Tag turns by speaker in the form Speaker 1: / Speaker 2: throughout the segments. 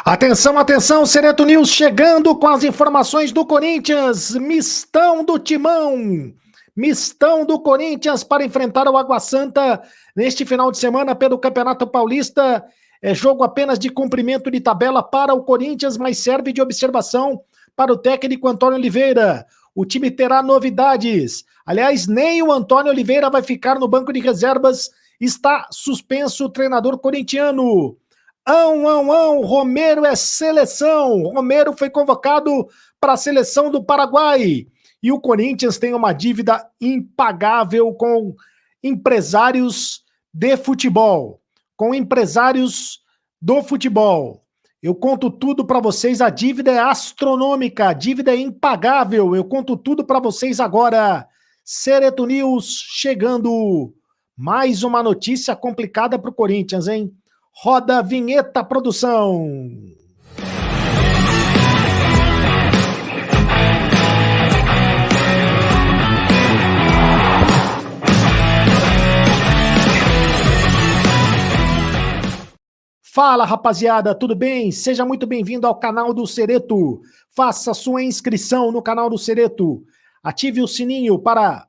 Speaker 1: Atenção, atenção, Sereto News chegando com as informações do Corinthians. Mistão do Timão. Mistão do Corinthians para enfrentar o Água Santa neste final de semana pelo Campeonato Paulista. É jogo apenas de cumprimento de tabela para o Corinthians, mas serve de observação para o técnico Antônio Oliveira. O time terá novidades. Aliás, nem o Antônio Oliveira vai ficar no banco de reservas. Está suspenso o treinador corintiano. Romero é seleção. Romero foi convocado para a seleção do Paraguai. E o Corinthians tem uma dívida impagável com empresários de futebol. Com empresários do futebol. Eu conto tudo para vocês, a dívida é astronômica, a dívida é impagável. Eu conto tudo para vocês agora. Sereto News chegando. Mais uma notícia complicada para o Corinthians, hein? Roda a vinheta, produção. Fala, rapaziada, tudo bem? Seja muito bem-vindo ao canal do Sereto. Faça sua inscrição no canal do Sereto. Ative o sininho para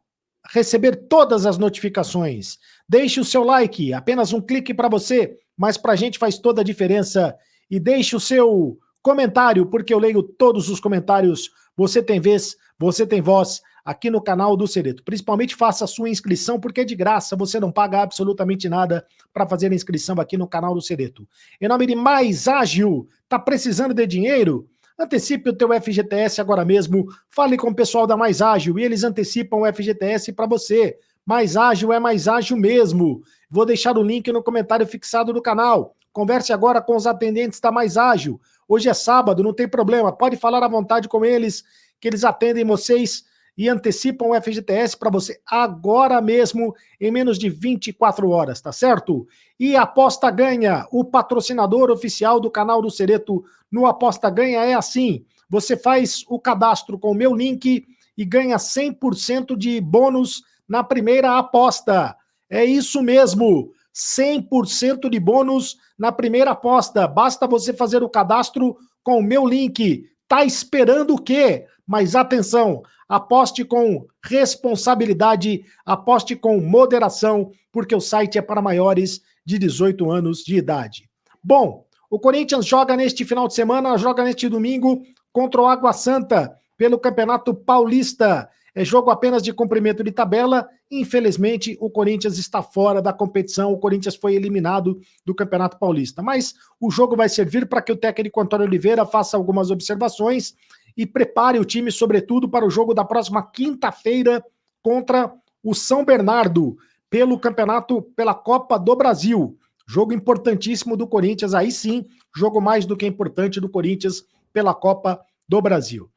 Speaker 1: receber todas as notificações. Deixe o seu like, apenas um clique para você, mas para a gente faz toda a diferença. E deixe o seu comentário, porque eu leio todos os comentários. Você tem vez, você tem voz aqui no canal do Sereto. Principalmente faça a sua inscrição, porque é de graça, você não paga absolutamente nada para fazer a inscrição aqui no canal do Sereto. Em nome de Mais Ágil, tá precisando de dinheiro? Antecipe o teu FGTS agora mesmo, fale com o pessoal da Mais Ágil e eles antecipam o FGTS para você. Mais Ágil é mais ágil mesmo. Vou deixar o link no comentário fixado do canal. Converse agora com os atendentes da Mais Ágil. Hoje é sábado, não tem problema, pode falar à vontade com eles, que eles atendem vocês e antecipam o FGTS para você agora mesmo, em menos de 24 horas, tá certo? E Aposta Ganha, o patrocinador oficial do canal do Sereto no Aposta Ganha é assim, você faz o cadastro com o meu link e ganha 100% de bônus na primeira aposta. É isso mesmo, 100% de bônus na primeira aposta. Basta você fazer o cadastro com o meu link. Tá esperando o quê? Mas atenção, aposte com responsabilidade, aposte com moderação, porque o site é para maiores de 18 anos de idade. Bom, o Corinthians joga neste final de semana, joga neste domingo contra o Água Santa pelo Campeonato Paulista. É jogo apenas de cumprimento de tabela. Infelizmente, o Corinthians está fora da competição. O Corinthians foi eliminado do Campeonato Paulista. Mas o jogo vai servir para que o técnico Antônio Oliveira faça algumas observações e prepare o time, sobretudo, para o jogo da próxima quinta-feira contra o São Bernardo, pelo campeonato, pela Copa do Brasil. Jogo importantíssimo do Corinthians, aí sim, jogo mais do que importante do Corinthians pela Copa do Brasil.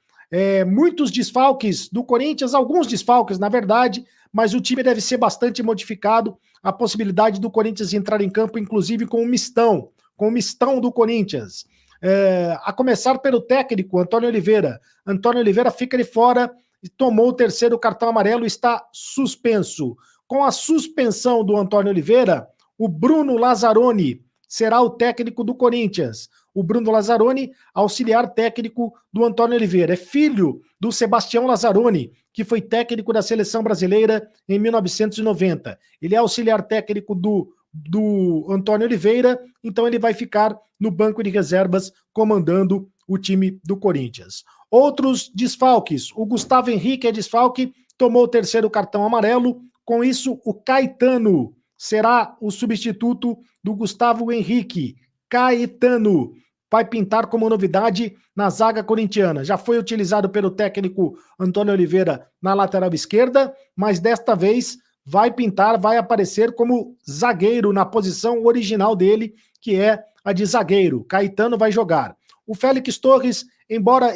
Speaker 1: Muitos desfalques do Corinthians, alguns desfalques, na verdade, mas o time deve ser bastante modificado. A possibilidade do Corinthians entrar em campo, inclusive, com o mistão do Corinthians. A começar pelo técnico, Antônio Oliveira. Antônio Oliveira fica de fora e tomou o terceiro cartão amarelo, está suspenso. Com a suspensão do Antônio Oliveira, o Bruno Lazzaroni será o técnico do Corinthians. O Bruno Lazzaroni, auxiliar técnico do Antônio Oliveira. É filho do Sebastião Lazzaroni, que foi técnico da Seleção Brasileira em 1990. Ele é auxiliar técnico do Antônio Oliveira, então ele vai ficar no banco de reservas comandando o time do Corinthians. Outros desfalques, o Gustavo Henrique é desfalque, tomou o terceiro cartão amarelo, com isso o Caetano será o substituto do Gustavo Henrique. Caetano vai pintar como novidade na zaga corintiana. Já foi utilizado pelo técnico Antônio Oliveira na lateral esquerda, mas desta vez vai pintar, vai aparecer como zagueiro na posição original dele, que é a de zagueiro. Caetano vai jogar. O Félix Torres, embora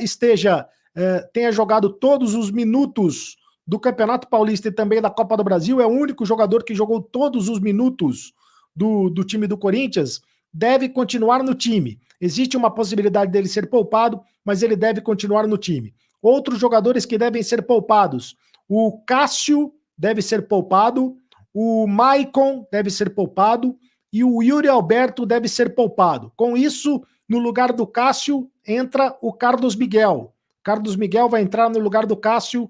Speaker 1: tenha jogado todos os minutos do Campeonato Paulista e também da Copa do Brasil, é o único jogador que jogou todos os minutos do time do Corinthians, deve continuar no time. Existe uma possibilidade dele ser poupado, mas ele deve continuar no time. Outros jogadores que devem ser poupados, o Cássio deve ser poupado, o Maicon deve ser poupado e o Yuri Alberto deve ser poupado. Com isso, no lugar do Cássio entra o Carlos Miguel. Carlos Miguel vai entrar no lugar do Cássio,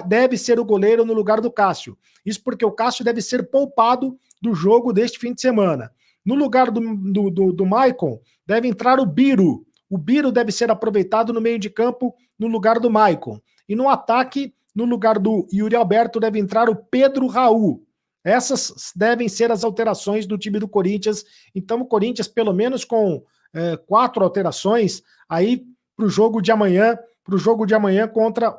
Speaker 1: deve ser o goleiro no lugar do Cássio. Isso porque o Cássio deve ser poupado do jogo deste fim de semana. No lugar do Maicon, deve entrar o Biro. O Biro deve ser aproveitado no meio de campo, no lugar do Maicon. E no ataque, no lugar do Yuri Alberto, deve entrar o Pedro Raul. Essas devem ser as alterações do time do Corinthians. Então o Corinthians, pelo menos com 4 alterações, aí para o jogo de amanhã, contra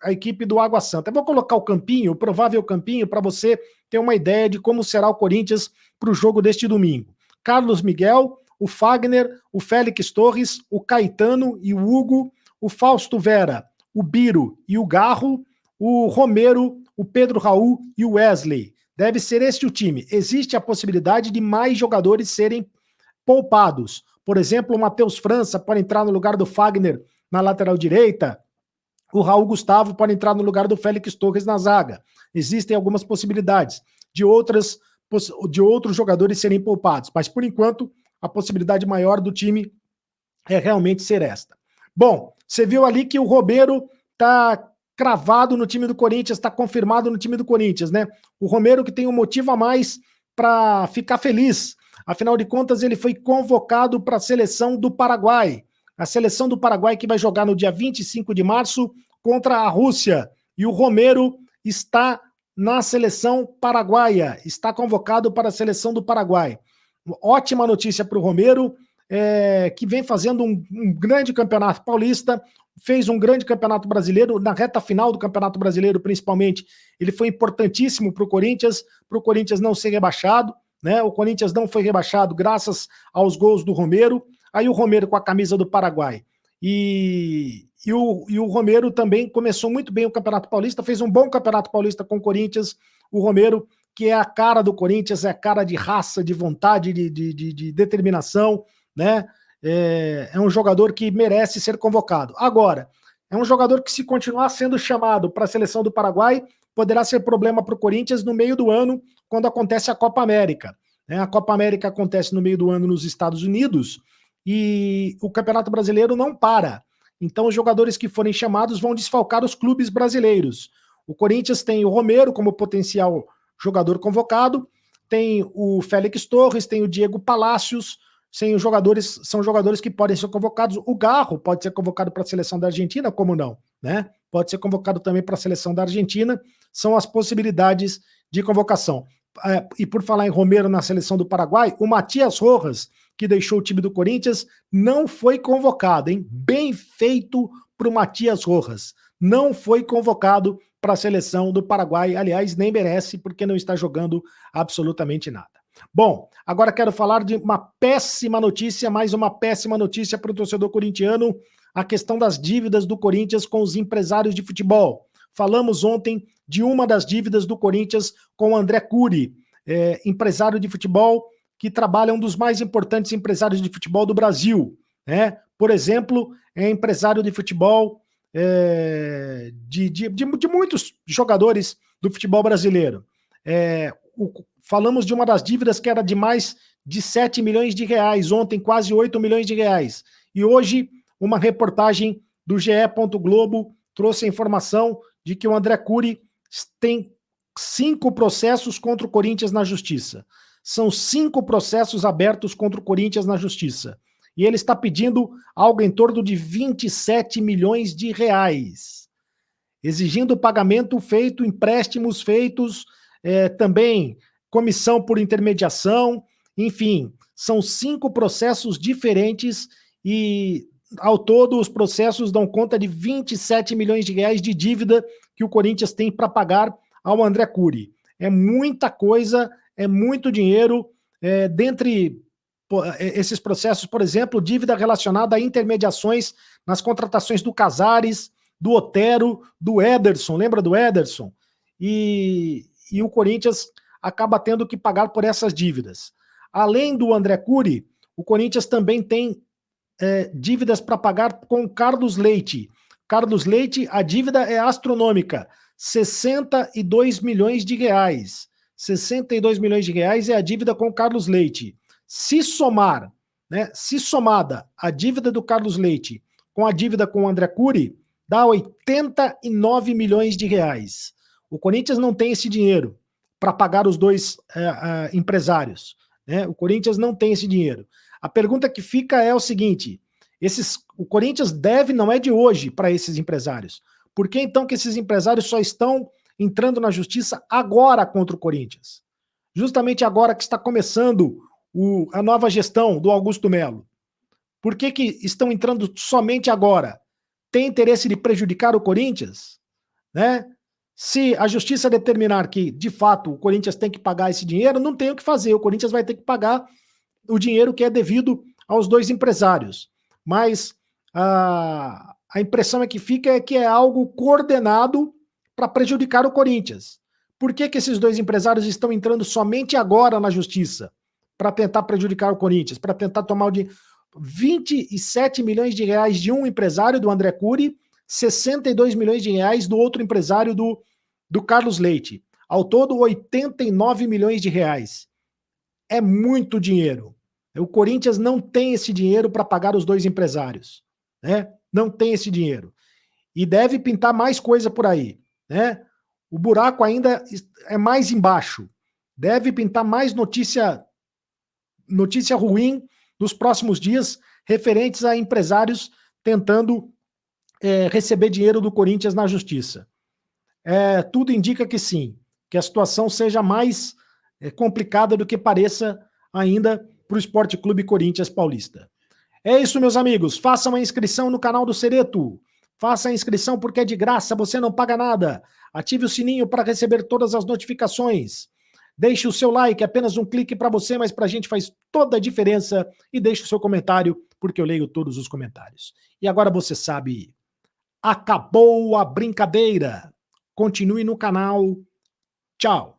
Speaker 1: a equipe do Água Santa. Eu vou colocar o campinho, o provável campinho, para você ter uma ideia de como será o Corinthians para o jogo deste domingo. Carlos Miguel, o Fagner, o Félix Torres, o Caetano e o Hugo, o Fausto Vera, o Biro e o Garro, o Romero, o Pedro Raul e o Wesley. Deve ser este o time. Existe a possibilidade de mais jogadores serem poupados. Por exemplo, o Matheus França pode entrar no lugar do Fagner na lateral direita. O Raul Gustavo pode entrar no lugar do Félix Torres na zaga. Existem algumas possibilidades de outros jogadores serem poupados. Mas, por enquanto, a possibilidade maior do time é realmente ser esta. Bom, você viu ali que o Romero está cravado no time do Corinthians, está confirmado no time do Corinthians, né? O Romero que tem um motivo a mais para ficar feliz. Afinal de contas, ele foi convocado para a seleção do Paraguai. A seleção do Paraguai que vai jogar no dia 25 de março contra a Rússia. E o Romero está na seleção paraguaia, está convocado para a seleção do Paraguai. Ótima notícia para o Romero, que vem fazendo um grande campeonato paulista, fez um grande campeonato brasileiro, na reta final do campeonato brasileiro principalmente, ele foi importantíssimo para o Corinthians não ser rebaixado, né? O Corinthians não foi rebaixado graças aos gols do Romero, aí o Romero com a camisa do Paraguai, e o Romero também começou muito bem o Campeonato Paulista, fez um bom Campeonato Paulista com o Corinthians, o Romero, que é a cara do Corinthians, é a cara de raça, de vontade, de determinação, né? É um jogador que merece ser convocado. Agora, é um jogador que, se continuar sendo chamado para a seleção do Paraguai, poderá ser problema para o Corinthians no meio do ano, quando acontece a Copa América. A Copa América acontece no meio do ano nos Estados Unidos e o Campeonato Brasileiro não para. Então, os jogadores que forem chamados vão desfalcar os clubes brasileiros. O Corinthians tem o Romero como potencial jogador convocado, tem o Félix Torres, tem o Diego Palacios, são jogadores que podem ser convocados. O Garro pode ser convocado para a seleção da Argentina, como não, né? Pode ser convocado também para a seleção da Argentina, são as possibilidades de convocação. E por falar em Romero na seleção do Paraguai, o Matias Rojas, que deixou o time do Corinthians, não foi convocado, hein? Bem feito para o Matias Rojas. Não foi convocado para a seleção do Paraguai, aliás, nem merece, porque não está jogando absolutamente nada. Bom, agora quero falar de uma péssima notícia, mais uma péssima notícia para o torcedor corintiano, a questão das dívidas do Corinthians com os empresários de futebol. Falamos ontem de uma das dívidas do Corinthians com o André Cury, empresário de futebol que trabalha, um dos mais importantes empresários de futebol do Brasil, né? Por exemplo, é empresário de futebol de muitos jogadores do futebol brasileiro. Falamos de uma das dívidas que era de mais de 7 milhões de reais, ontem quase 8 milhões de reais. E hoje, uma reportagem do GE. Globo trouxe a informação de que o André Cury tem 5 processos contra o Corinthians na Justiça. São 5 processos abertos contra o Corinthians na Justiça. E ele está pedindo algo em torno de 27 milhões de reais. Exigindo pagamento feito, empréstimos feitos, também comissão por intermediação, enfim, são 5 processos diferentes e, ao todo, os processos dão conta de 27 milhões de reais de dívida que o Corinthians tem para pagar ao André Cury. É muita coisa, é muito dinheiro. Dentre esses processos, por exemplo, dívida relacionada a intermediações nas contratações do Casares, do Otero, do Ederson, lembra do Ederson? E o Corinthians acaba tendo que pagar por essas dívidas. Além do André Cury, o Corinthians também tem dívidas para pagar com o Carlos Leite. Carlos Leite, a dívida é astronômica, 62 milhões de reais. 62 milhões de reais é a dívida com o Carlos Leite. Se somar né? Se somada a dívida do Carlos Leite com a dívida com o André Cury, dá 89 milhões de reais. O Corinthians não tem esse dinheiro para pagar os dois empresários, né? O Corinthians não tem esse dinheiro. A pergunta que fica é o seguinte: o Corinthians deve, não é de hoje, para esses empresários. Por que então que esses empresários só estão entrando na justiça agora contra o Corinthians? Justamente agora que está começando a nova gestão do Augusto Melo. Por que estão entrando somente agora? Tem interesse de prejudicar o Corinthians? Né? Se a justiça determinar que, de fato, o Corinthians tem que pagar esse dinheiro, não tem o que fazer. O Corinthians vai ter que pagar o dinheiro que é devido aos dois empresários. Mas a impressão é que é algo coordenado para prejudicar o Corinthians. Por que esses dois empresários estão entrando somente agora na justiça? Para tentar prejudicar o Corinthians, para tentar tomar o dinheiro. 27 milhões de reais de um empresário, do André Cury, 62 milhões de reais do outro empresário, do Carlos Leite. Ao todo, 89 milhões de reais. É muito dinheiro. O Corinthians não tem esse dinheiro para pagar os dois empresários, né? Não tem esse dinheiro. E deve pintar mais coisa por aí, né? O buraco ainda é mais embaixo. Deve pintar mais notícia ruim nos próximos dias, referentes a empresários tentando receber dinheiro do Corinthians na justiça. Tudo indica que sim, que a situação seja mais complicada do que pareça ainda para o Esporte Clube Corinthians Paulista. É isso, meus amigos. Façam a inscrição no canal do Cereto. Faça a inscrição porque é de graça, você não paga nada. Ative o sininho para receber todas as notificações. Deixe o seu like, apenas um clique para você, mas para a gente faz toda a diferença. E deixe o seu comentário, porque eu leio todos os comentários. E agora você sabe, acabou a brincadeira. Continue no canal. Tchau.